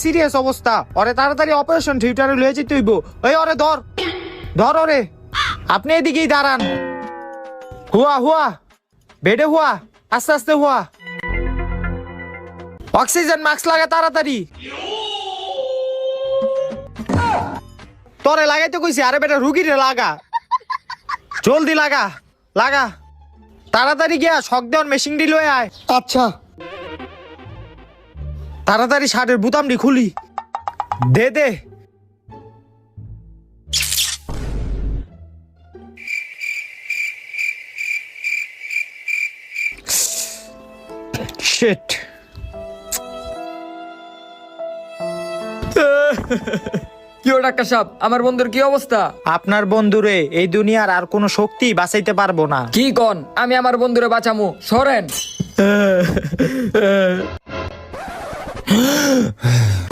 Serious অবস্থা, ওরে তাড়াতাড়ি অপারেশন থিয়েটারে লয়ে যেতে হইব। ওই ওরে ধর ধর ওরে। আপনি এদিকেই দাঁড়ান। হুয়া হুয়া, বেডে হুয়া, আস্তে আস্তে হুয়া। অক্সিজেন মাস্ক লাগা তাড়াতাড়ি। তোরে লাগাইতে কইছি, আরে বেটা রুগীরে লাগা, জলদি লাগা লাগা তাড়াতাড়ি গিয়া শক দেওয়ার মেশিন দি লয়ে আয়। আচ্ছা। তাড়াতাড়ি শার্টের বুতামটি খুলি দে দে। শিট। কি ও ডাক্তার সাহেব, আমার বন্ধুর কি অবস্থা? আপনার বন্ধুরে এই দুনিয়ার আর কোনো শক্তি বাঁচাইতে পারবো না। কি কন? আমি আমার বন্ধুরে বাঁচামু, সরেন।